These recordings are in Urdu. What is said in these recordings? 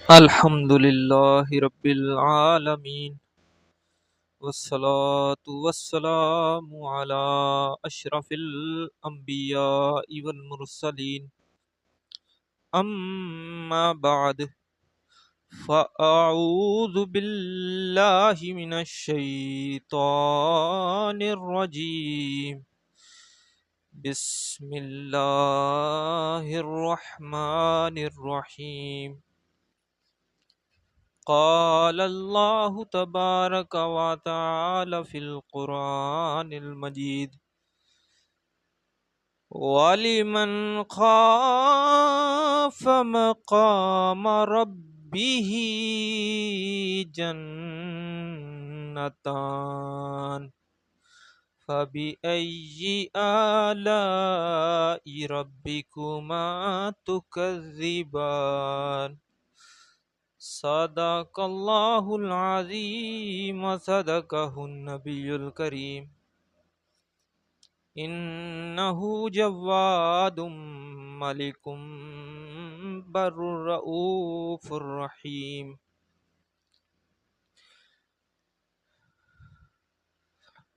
الحمد للہ رب العالمین والصلاة والسلام علی اشرف الانبیاء والمرسلین اما بعد فاعوذ باللہ من الشیطان الرجیم بسم اللہ الرحمن الرحیم قال اللہ تبارک و تعالی فی القرآن المجید وَلِمَنْ خَافَ مَقَامَ رَبِّهِ جَنَّتَانِ فَبِأَيِّ آلَاءِ رَبِّكُمَا تُكَذِّبَانِ صدق اللہ العظیم وصدقہ النبی الکریم انہ جواد ملک بر رؤوف الرحیم۔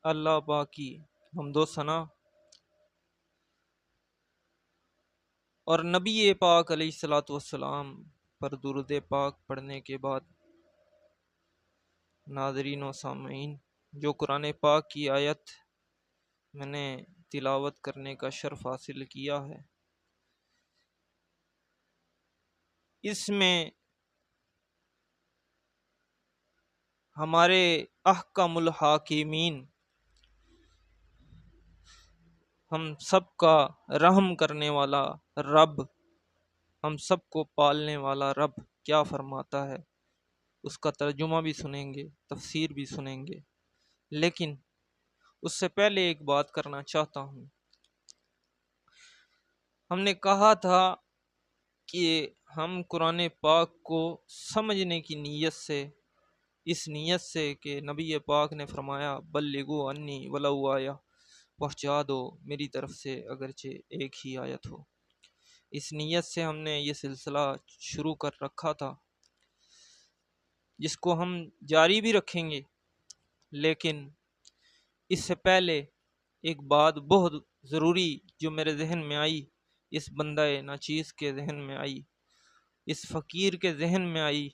اللہ پاک کی حمد و ثنا اور نبی پاک علیہ الصلوۃ والسلام پر درود پاک پڑھنے کے بعد ناظرین و سامعین، جو قرآن پاک کی آیت میں نے تلاوت کرنے کا شرف حاصل کیا ہے، اس میں ہمارے احکم الحاکمین، ہم سب کا رحم کرنے والا رب، ہم سب کو پالنے والا رب کیا فرماتا ہے، اس کا ترجمہ بھی سنیں گے، تفسیر بھی سنیں گے۔ لیکن اس سے پہلے ایک بات کرنا چاہتا ہوں۔ ہم نے کہا تھا کہ ہم قرآن پاک کو سمجھنے کی نیت سے، اس نیت سے کہ نبی پاک نے فرمایا بلغوا انی ولو آیا، پہنچا دو میری طرف سے اگرچہ ایک ہی آیت ہو، اس نیت سے ہم نے یہ سلسلہ شروع کر رکھا تھا، جس کو ہم جاری بھی رکھیں گے۔ لیکن اس سے پہلے ایک بات بہت ضروری جو میرے ذہن میں آئی، اس بندہ ناچیز کے ذہن میں آئی، اس فقیر کے ذہن میں آئی،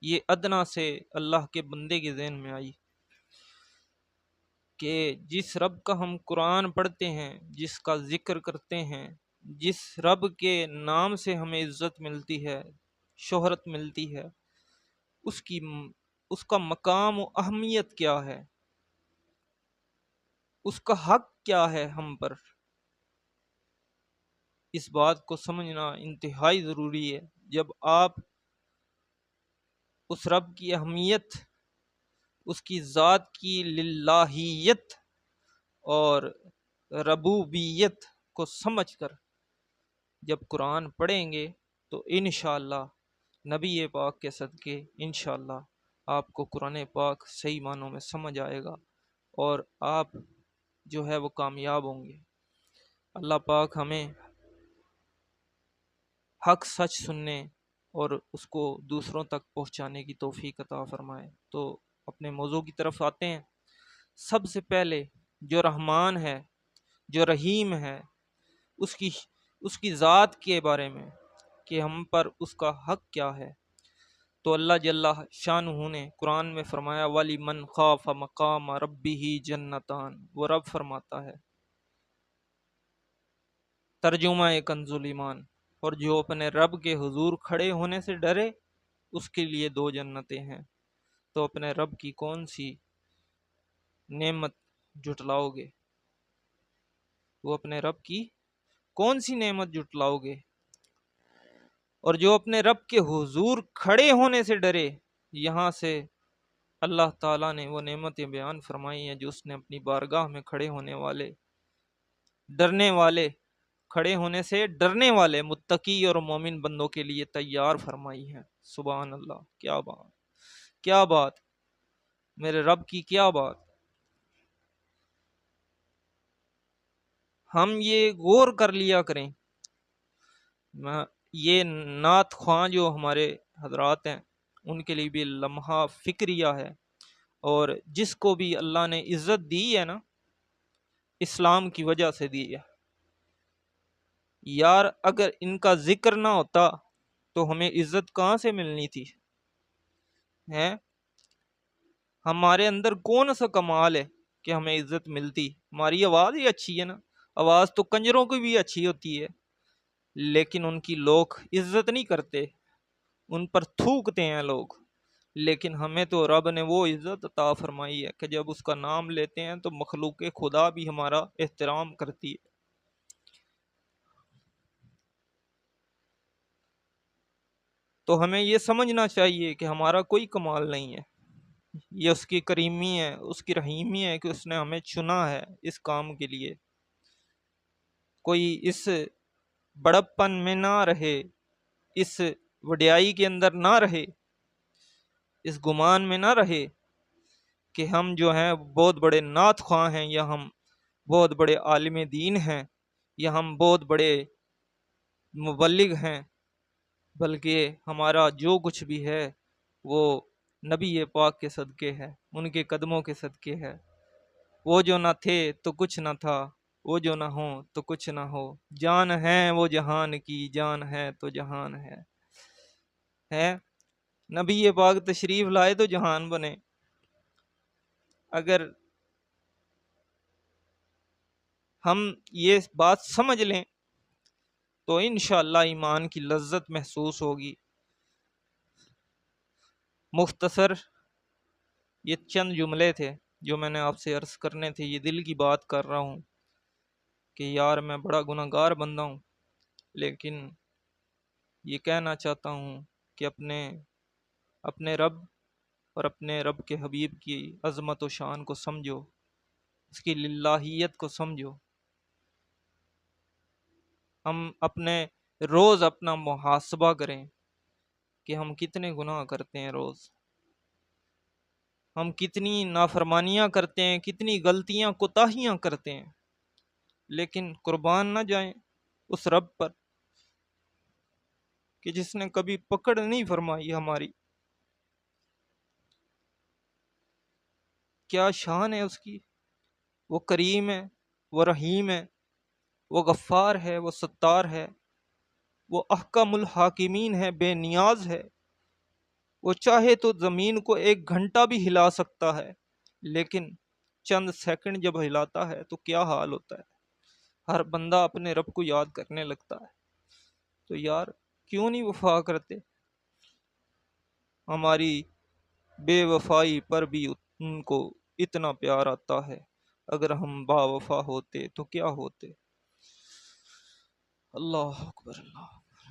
یہ ادنا سے اللہ کے بندے کے ذہن میں آئی کہ جس رب کا ہم قرآن پڑھتے ہیں، جس کا ذکر کرتے ہیں، جس رب کے نام سے ہمیں عزت ملتی ہے، شہرت ملتی ہے، اس کا مقام و اہمیت کیا ہے، اس کا حق کیا ہے ہم پر، اس بات کو سمجھنا انتہائی ضروری ہے۔ جب آپ اس رب کی اہمیت، اس کی ذات کی للہیت اور ربوبیت کو سمجھ کر جب قرآن پڑھیں گے تو انشاءاللہ نبی پاک کے صدقے انشاءاللہ آپ کو قرآن پاک صحیح معنوں میں سمجھ آئے گا اور آپ جو ہے وہ کامیاب ہوں گے۔ اللہ پاک ہمیں حق سچ سننے اور اس کو دوسروں تک پہنچانے کی توفیق عطا فرمائے۔ تو اپنے موضوع کی طرف آتے ہیں۔ سب سے پہلے جو رحمان ہے، جو رحیم ہے، اس کی ذات کے بارے میں کہ ہم پر اس کا حق کیا ہے، تو اللہ جل شانہ نے قرآن میں فرمایا وَلِمَنْ خَافَ مَقَامَ رَبِّهِ جَنَّتَانِ، وہ رب فرماتا ہے، ترجمہ کنز ایمان، اور جو اپنے رب کے حضور کھڑے ہونے سے ڈرے اس کے لیے 2 جنتیں ہیں۔ تو اپنے رب کی کون سی نعمت جھٹلاؤ گے؟ وہ اپنے رب کی کون سی نعمت جھٹلاؤ گے؟ اور جو اپنے رب کے حضور کھڑے ہونے سے ڈرے، یہاں سے اللہ تعالیٰ نے وہ نعمتیں بیان فرمائی ہیں جو اس نے اپنی بارگاہ میں کھڑے ہونے والے، ڈرنے والے، کھڑے ہونے سے ڈرنے والے متقی اور مومن بندوں کے لیے تیار فرمائی ہیں۔ سبحان اللہ، کیا بات، کیا بات، میرے رب کی کیا بات۔ ہم یہ غور کر لیا کریں، یہ نعت خواں جو ہمارے حضرات ہیں ان کے لیے بھی لمحہ فکریہ ہے، اور جس کو بھی اللہ نے عزت دی ہے نا، اسلام کی وجہ سے دی ہے۔ یار اگر ان کا ذکر نہ ہوتا تو ہمیں عزت کہاں سے ملنی تھی؟ ہیں ہمارے اندر کون سا کمال ہے کہ ہمیں عزت ملتی؟ ہماری آواز ہی اچھی ہے نا، آواز تو کنجروں کی بھی اچھی ہوتی ہے، لیکن ان کی لوگ عزت نہیں کرتے، ان پر تھوکتے ہیں لوگ۔ لیکن ہمیں تو رب نے وہ عزت عطا فرمائی ہے کہ جب اس کا نام لیتے ہیں تو مخلوق خدا بھی ہمارا احترام کرتی ہے۔ تو ہمیں یہ سمجھنا چاہیے کہ ہمارا کوئی کمال نہیں ہے، یہ اس کی کریمی ہے، اس کی رحیمی ہے کہ اس نے ہمیں چنا ہے اس کام کے لیے۔ کوئی اس بڑپن میں نہ رہے، اس وڈیائی کے اندر نہ رہے، اس گمان میں نہ رہے کہ ہم جو ہیں بہت بڑے نعت خواں ہیں، یا ہم بہت بڑے عالم دین ہیں، یا ہم بہت بڑے مبلغ ہیں، بلکہ ہمارا جو کچھ بھی ہے وہ نبی پاک کے صدقے ہے، ان کے قدموں کے صدقے ہے۔ وہ جو نہ تھے تو کچھ نہ تھا، وہ جو نہ ہو تو کچھ نہ ہو، جان ہے وہ جہان کی، جان ہے تو جہان ہے نبی پاک تشریف لائے تو جہان بنے۔ اگر ہم یہ بات سمجھ لیں تو انشاءاللہ ایمان کی لذت محسوس ہوگی۔ مختصر یہ چند جملے تھے جو میں نے آپ سے عرض کرنے تھے، یہ دل کی بات کر رہا ہوں کہ یار میں بڑا گناہگار بندہ ہوں، لیکن یہ کہنا چاہتا ہوں کہ اپنے رب اور اپنے رب کے حبیب کی عظمت و شان کو سمجھو، اس کی للہیت کو سمجھو۔ ہم روز اپنا محاسبہ کریں کہ ہم کتنے گناہ کرتے ہیں، روز ہم کتنی نافرمانیاں کرتے ہیں، کتنی غلطیاں کوتاہیاں کرتے ہیں، لیکن قربان نہ جائیں اس رب پر کہ جس نے کبھی پکڑ نہیں فرمائی ہماری۔ کیا شان ہے اس کی، وہ کریم ہے، وہ رحیم ہے، وہ غفار ہے، وہ ستار ہے، وہ احکم الحاکمین ہے، بے نیاز ہے۔ وہ چاہے تو زمین کو 1 گھنٹہ بھی ہلا سکتا ہے، لیکن چند سیکنڈ جب ہلاتا ہے تو کیا حال ہوتا ہے؟ ہر بندہ اپنے رب کو یاد کرنے لگتا ہے۔ تو یار کیوں نہیں وفا کرتے؟ ہماری بے وفائی پر بھی ان کو اتنا پیار آتا ہے، اگر ہم با وفا ہوتے تو کیا ہوتے؟ اللہ اکبر، اللہ اکبر۔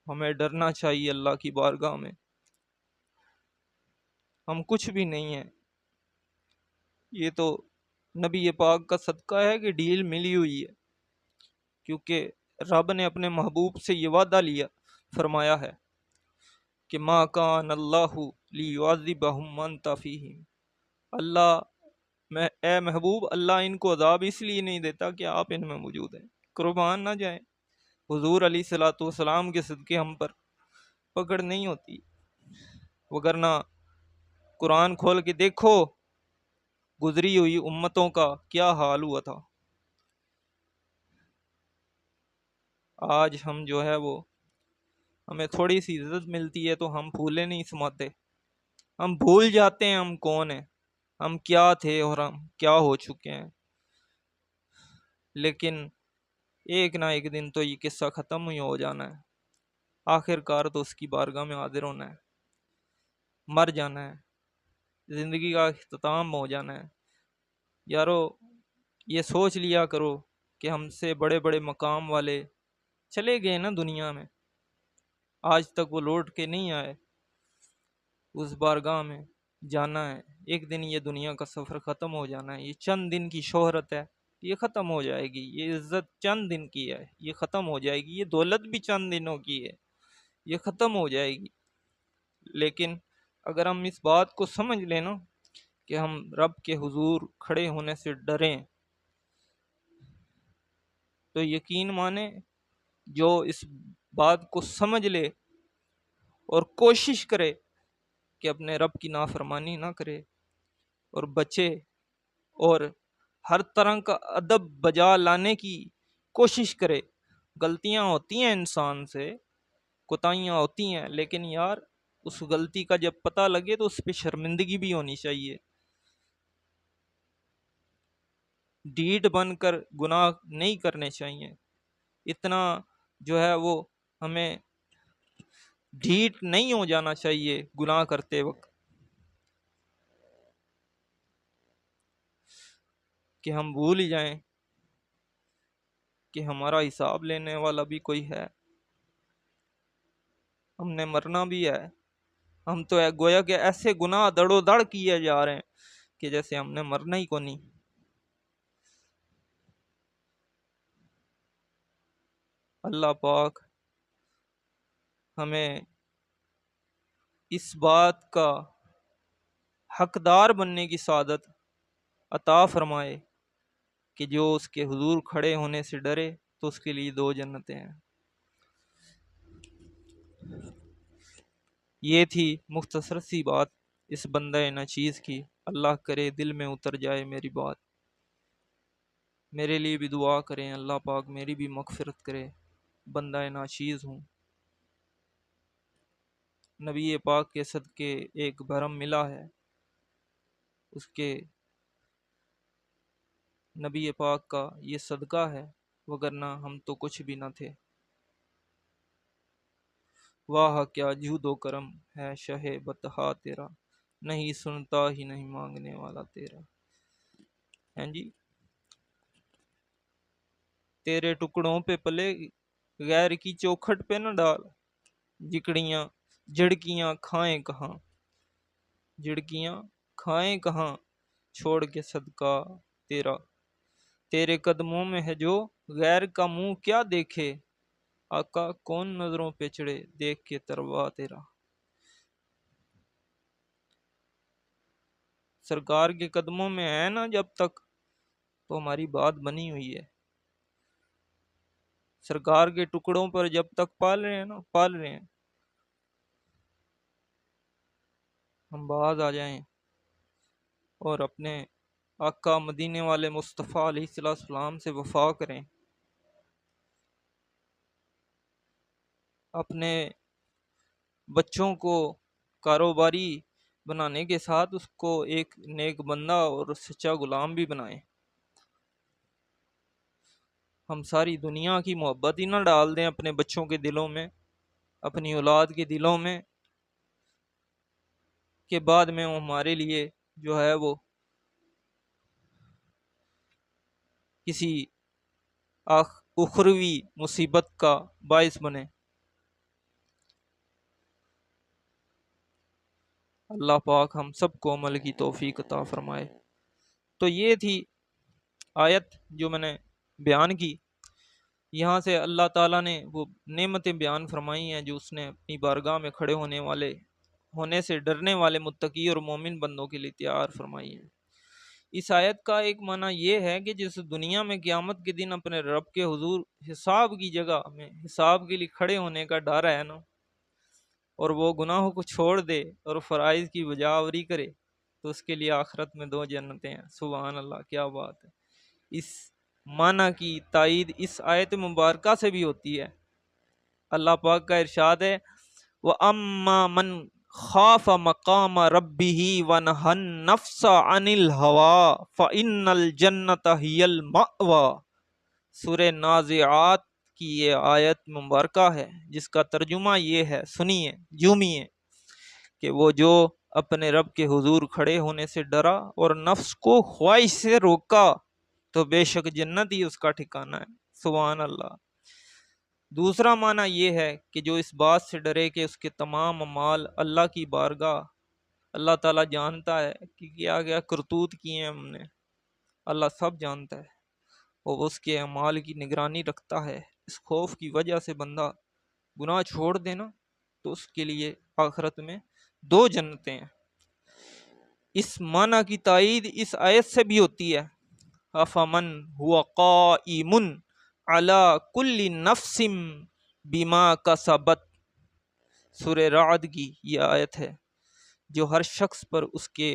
ہمیں ڈرنا چاہیے اللہ کی بارگاہ میں، ہم کچھ بھی نہیں ہیں، یہ تو نبی پاک کا صدقہ ہے کہ ڈیل ملی ہوئی ہے، کیونکہ رب نے اپنے محبوب سے یہ وعدہ لیا، فرمایا ہے کہ ما کان اللہ لیعذبہم وانت فیہم۔ اے محبوب، اللہ ان کو عذاب اس لیے نہیں دیتا کہ آپ ان میں موجود ہیں۔ قربان نہ جائیں، حضور علیہ الصلوۃ والسلام کے صدقے ہم پر پکڑ نہیں ہوتی، وگرنہ قرآن کھول کے دیکھو گزری ہوئی امتوں کا کیا حال ہوا تھا۔ آج ہم جو ہے وہ ہمیں تھوڑی سی عزت ملتی ہے تو ہم پھولے نہیں سماتے، ہم بھول جاتے ہیں ہم کون ہیں، ہم کیا تھے اور ہم کیا ہو چکے ہیں۔ لیکن ایک نہ ایک دن تو یہ قصہ ختم ہی ہو جانا ہے، آخر کار تو اس کی بارگاہ میں حاضر ہونا ہے، مر جانا ہے، زندگی کا اختتام ہو جانا ہے۔ یارو یہ سوچ لیا کرو کہ ہم سے بڑے بڑے مقام والے چلے گئے نا دنیا میں، آج تک وہ لوٹ کے نہیں آئے، اس بارگاہ میں جانا ہے، ایک دن یہ دنیا کا سفر ختم ہو جانا ہے۔ یہ چند دن کی شہرت ہے، یہ ختم ہو جائے گی، یہ عزت چند دن کی ہے، یہ ختم ہو جائے گی، یہ دولت بھی چند دنوں کی ہے، یہ ختم ہو جائے گی۔ لیکن اگر ہم اس بات کو سمجھ لیں نا کہ ہم رب کے حضور کھڑے ہونے سے ڈریں، تو یقین مانے جو اس بات کو سمجھ لے اور کوشش کرے کہ اپنے رب کی نافرمانی نہ کرے اور بچے، اور ہر طرح کا ادب بجا لانے کی کوشش کرے۔ غلطیاں ہوتی ہیں انسان سے، کوتاہیاں ہوتی ہیں، لیکن یار اس غلطی کا جب پتہ لگے تو اس پہ شرمندگی بھی ہونی چاہیے۔ ڈھیٹ بن کر گناہ نہیں کرنے چاہیے، اتنا جو ہے وہ ہمیں ڈھیٹ نہیں ہو جانا چاہیے گناہ کرتے وقت کہ ہم بھول ہی جائیں کہ ہمارا حساب لینے والا بھی کوئی ہے، ہم نے مرنا بھی ہے۔ ہم تو گویا کہ ایسے گناہ دڑو دڑ کیے جا رہے ہیں کہ جیسے ہم نے مرنا ہی کو نہیں۔ اللہ پاک ہمیں اس بات کا حقدار بننے کی سعادت عطا فرمائے کہ جو اس کے حضور کھڑے ہونے سے ڈرے تو اس کے لیے 2 جنتیں ہیں۔ یہ تھی مختصر سی بات اس بندہ ناچیز کی، اللہ کرے دل میں اتر جائے میری بات۔ میرے لیے بھی دعا کریں، اللہ پاک میری بھی مغفرت کرے، بندہ ناچیز ہوں۔ نبی پاک کے صدقے ایک بھرم ملا ہے، اس کے نبی پاک کا یہ صدقہ ہے، وگرنہ ہم تو کچھ بھی نہ تھے۔ واہ کیا جود و کرم ہے شہ بطحا تیرا، نہیں سنتا ہی نہیں مانگنے والا تیرا۔ ہیں جی، تیرے ٹکڑوں پہ پلے غیر کی چوکھٹ پہ نہ ڈال، جکڑیاں جھڑکیاں کھائیں کہاں، جھڑکیاں کھائیں کہاں چھوڑ کے صدقہ تیرا۔ تیرے قدموں میں ہے جو غیر کا منہ کیا دیکھے، آقا کون نظروں پہ چڑھے دیکھ کے تروا تیرا۔ سرکار کے قدموں میں ہے نا جب تک تو ہماری بات بنی ہوئی ہے، سرکار کے ٹکڑوں پر جب تک پال رہے ہیں نا، پال رہے ہیں، ہم باز آ جائیں اور اپنے آقا مدینے والے مصطفیٰ علیہ السلام سے وفا کریں، اپنے بچوں کو کاروباری بنانے کے ساتھ اس کو ایک نیک بندہ اور سچا غلام بھی بنائیں۔ ہم ساری دنیا کی محبت ہی نہ ڈال دیں اپنے بچوں کے دلوں میں، اپنی اولاد کے دلوں میں، کہ بعد میں وہ ہمارے لیے جو ہے وہ کسی اخروی مصیبت کا باعث بنے۔ اللہ پاک ہم سب کو عمل کی توفیق عطا فرمائے۔ تو یہ تھی آیت جو میں نے بیان کی، یہاں سے اللہ تعالیٰ نے وہ نعمتیں بیان فرمائی ہیں جو اس نے اپنی بارگاہ میں کھڑے ہونے سے ڈرنے والے متقی اور مومن بندوں کے لیے تیار فرمائی ہیں۔ اس آیت کا ایک معنی یہ ہے کہ جس دنیا میں قیامت کے دن اپنے رب کے حضور حساب کی جگہ میں حساب کے لیے کھڑے ہونے کا ڈر ہے نا، اور وہ گناہوں کو چھوڑ دے اور فرائض کی بجاوری کرے تو اس کے لیے آخرت میں 2 جنتیں ہیں۔ سبحان اللہ، کیا بات ہے! اس معنی کی تائید اس آیت مبارکہ سے بھی ہوتی ہے۔ اللہ پاک کا ارشاد ہے وَأَمَّا مَنْ خَافَ مَقَامَ رَبِّهِ وَنَهَى النَّفْسَ عَنِ الْهَوَىٰ فَإِنَّ الْجَنَّةَ هِيَ الْمَأْوَىٰ۔ سورہ نازعات کی یہ آیت مبارکہ ہے جس کا ترجمہ یہ ہے، سنیے جومیے، کہ وہ جو اپنے رب کے حضور کھڑے ہونے سے ڈرا اور نفس کو خواہش سے روکا تو بے شک جنت ہی اس کا ٹھکانہ ہے۔ سبحان اللہ۔ دوسرا معنی یہ ہے کہ جو اس بات سے ڈرے کہ اس کے تمام اعمال اللہ کی بارگاہ، اللہ تعالیٰ جانتا ہے کہ کیا کیا کرتوت کیے ہیں ہم نے، اللہ سب جانتا ہے اور اس کے اعمال کی نگرانی رکھتا ہے۔ اس خوف کی وجہ سے بندہ گناہ چھوڑ دینا تو اس کے لیے آخرت میں 2 جنتیں ہیں۔ اس معنی کی تائید اس آیت سے بھی ہوتی ہے افمن هو قائم علی کل نفس بما کسبت سورہ رعد کی یہ آیت ہے، جو ہر شخص پر اس کے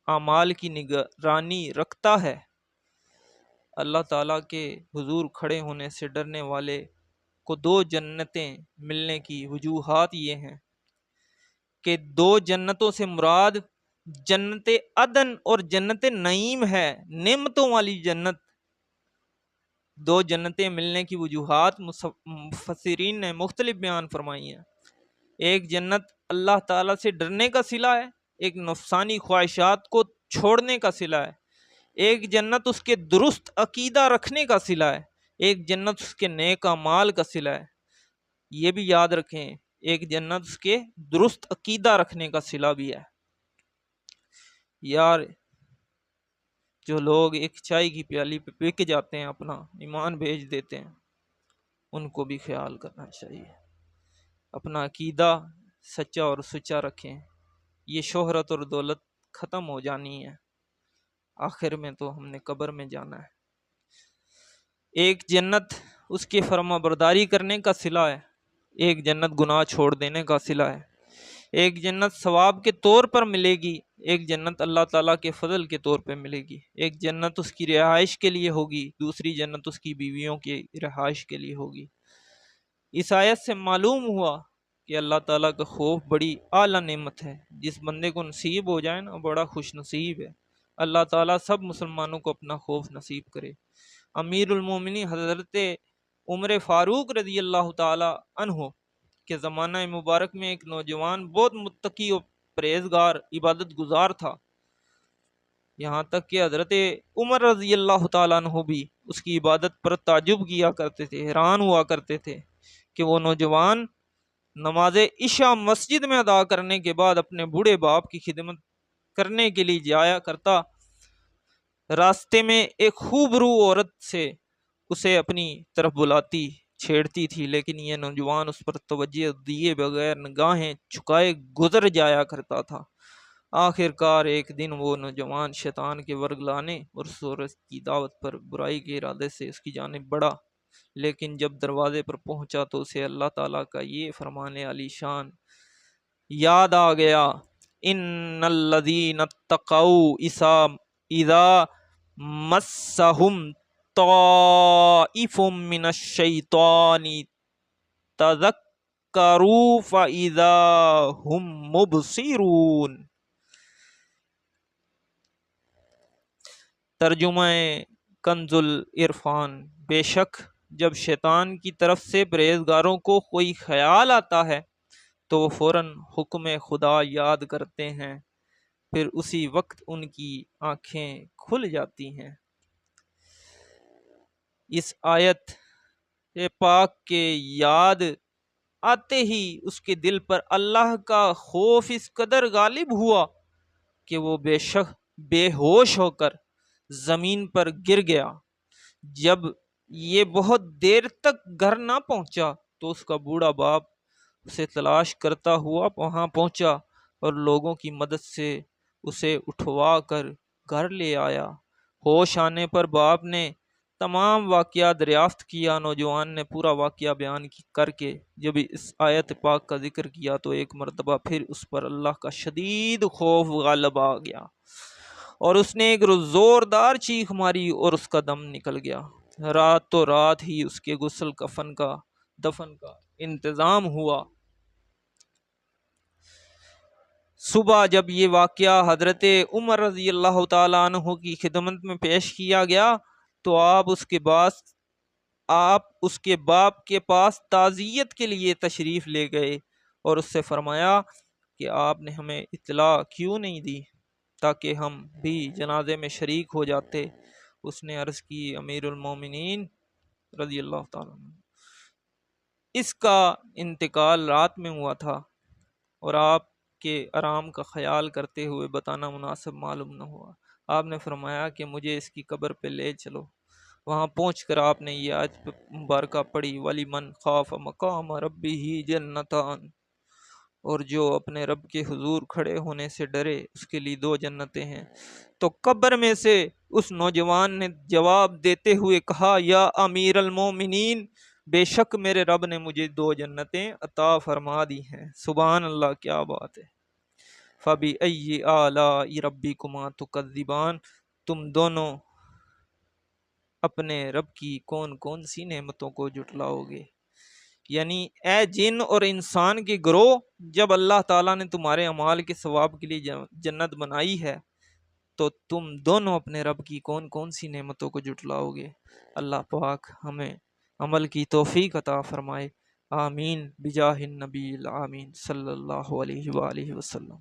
اعمال کی نگرانی رکھتا ہے، اللہ تعالیٰ کے حضور کھڑے ہونے سے ڈرنے والے کو 2 جنتیں ملنے کی وجوہات یہ ہیں کہ 2 جنتوں سے مراد جنت عدن اور جنت نعیم ہے، نعمتوں والی جنت۔ 2 جنتیں ملنے کی وجوہات مفسرین نے مختلف بیان فرمائی ہیں۔ ایک جنت اللہ تعالیٰ سے ڈرنے کا صلہ ہے، ایک نفسانی خواہشات کو چھوڑنے کا صلہ ہے۔ ایک جنت اس کے درست عقیدہ رکھنے کا صلہ ہے، ایک جنت اس کے نیک اعمال کا صلہ ہے۔ یہ بھی یاد رکھیں، ایک جنت اس کے درست عقیدہ رکھنے کا صلہ بھی ہے۔ یار جو لوگ ایک چائے کی پیالی پہ بک جاتے ہیں، اپنا ایمان بیچ دیتے ہیں، ان کو بھی خیال کرنا چاہیے، اپنا عقیدہ سچا اور سچا رکھیں۔ یہ شہرت اور دولت ختم ہو جانی ہے، آخر میں تو ہم نے قبر میں جانا ہے۔ ایک جنت اس کی فرما برداری کرنے کا صلہ ہے، ایک جنت گناہ چھوڑ دینے کا صلہ ہے۔ ایک جنت ثواب کے طور پر ملے گی، ایک جنت اللہ تعالیٰ کے فضل کے طور پہ ملے گی۔ ایک جنت اس کی رہائش کے لیے ہوگی، دوسری جنت اس کی بیویوں کی رہائش کے لیے ہوگی۔ اس آیت سے معلوم ہوا کہ اللہ تعالیٰ کا خوف بڑی اعلیٰ نعمت ہے، جس بندے کو نصیب ہو جائے نا بڑا خوش نصیب ہے۔ اللہ تعالیٰ سب مسلمانوں کو اپنا خوف نصیب کرے۔ امیر المومنین حضرت عمر فاروق رضی اللہ تعالیٰ عنہ کے زمانہ مبارک میں ایک نوجوان بہت متقی و پرہیزگار عبادت گزار تھا، یہاں تک کہ حضرت عمر رضی اللہ تعالیٰ عنہ بھی اس کی عبادت پر تعجب کیا کرتے تھے، حیران ہوا کرتے تھے کہ وہ نوجوان نماز عشاء مسجد میں ادا کرنے کے بعد اپنے بوڑھے باپ کی خدمت کرنے کے لیے جایا کرتا۔ راستے میں ایک خوبرو عورت سے اسے اپنی طرف بلاتی چھیڑتی تھی، لیکن یہ نوجوان اس پر توجہ دیے بغیر نگاہیں چکائے گزر جایا کرتا تھا۔ آخر کار ایک دن وہ نوجوان شیطان کے ورگ لانے اور اس عورت کی دعوت پر برائی کے ارادے سے اس کی جانب بڑھا، لیکن جب دروازے پر پہنچا تو اسے اللہ تعالیٰ کا یہ فرمان علی شان یاد آ گیا، ان الذین اتقوا اذا مسہم طائف من الشیطان تذکروا فاذا هم مبصرون۔ ترجمہ کنز العرفان۔ بے شک جب شیطان کی طرف سے پرہیزگاروں کو کوئی خیال آتا ہے تو وہ فوراً حکم خدا یاد کرتے ہیں، پھر اسی وقت ان کی آنکھیں کھل جاتی ہیں۔ اس آیت پاک کے یاد آتے ہی اس کے دل پر اللہ کا خوف اس قدر غالب ہوا کہ وہ بے ہوش ہو کر زمین پر گر گیا۔ جب یہ بہت دیر تک گھر نہ پہنچا تو اس کا بوڑھا باپ اسے تلاش کرتا ہوا وہاں پہنچا اور لوگوں کی مدد سے اسے اٹھوا کر گھر لے آیا۔ ہوش آنے پر باپ نے تمام واقعہ دریافت کیا۔ نوجوان نے پورا واقعہ بیان کر کے جب اس آیت پاک کا ذکر کیا تو ایک مرتبہ پھر اس پر اللہ کا شدید خوف غالب آ گیا اور اس نے ایک زوردار چیخ ماری اور اس کا دم نکل گیا۔ رات ہی اس کے غسل دفن کا انتظام ہوا۔ صبح جب یہ واقعہ حضرت عمر رضی اللہ تعالیٰ عنہ کی خدمت میں پیش کیا گیا تو آپ اس کے باپ کے پاس تعزیت کے لیے تشریف لے گئے اور اس سے فرمایا کہ آپ نے ہمیں اطلاع کیوں نہیں دی تاکہ ہم بھی جنازے میں شریک ہو جاتے۔ اس نے عرض کی، امیر المومنین رضی اللہ تعالیٰ عنہ، اس کا انتقال رات میں ہوا تھا اور آپ کے آرام کا خیال کرتے ہوئے بتانا مناسب معلوم نہ ہوا۔ آپ نے فرمایا کہ مجھے اس کی قبر پہ لے چلو۔ وہاں پہنچ کر آپ نے یہ آیت مبارکہ پڑھی، وَلِمَنْ خَافَ مَقَامَ رَبِّهِ جَنَّتَانِ، اور جو اپنے رب کے حضور کھڑے ہونے سے ڈرے اس کے لیے 2 جنتیں ہیں۔ تو قبر میں سے اس نوجوان نے جواب دیتے ہوئے کہا، یا امیر المومنین، بے شک میرے رب نے مجھے 2 جنتیں عطا فرما دی ہیں۔ سبحان اللہ، کیا بات ہے۔ فَبِأَيِّ آلَاءِ رَبِّكُمَا تُكَذِّبَانِ، تم دونوں اپنے رب کی کون کون سی نعمتوں کو جھٹلاؤ گے؟ یعنی اے جن اور انسان کے گروہ، جب اللہ تعالیٰ نے تمہارے اعمال کے ثواب کے لیے جنت بنائی ہے تو تم دونوں اپنے رب کی کون کون سی نعمتوں کو جھٹلاؤ گے؟ اللہ پاک ہمیں عمل کی توفیق عطا فرمائے۔ آمین بجاہ النبی الآمین صلی اللہ علیہ وآلہ وسلم۔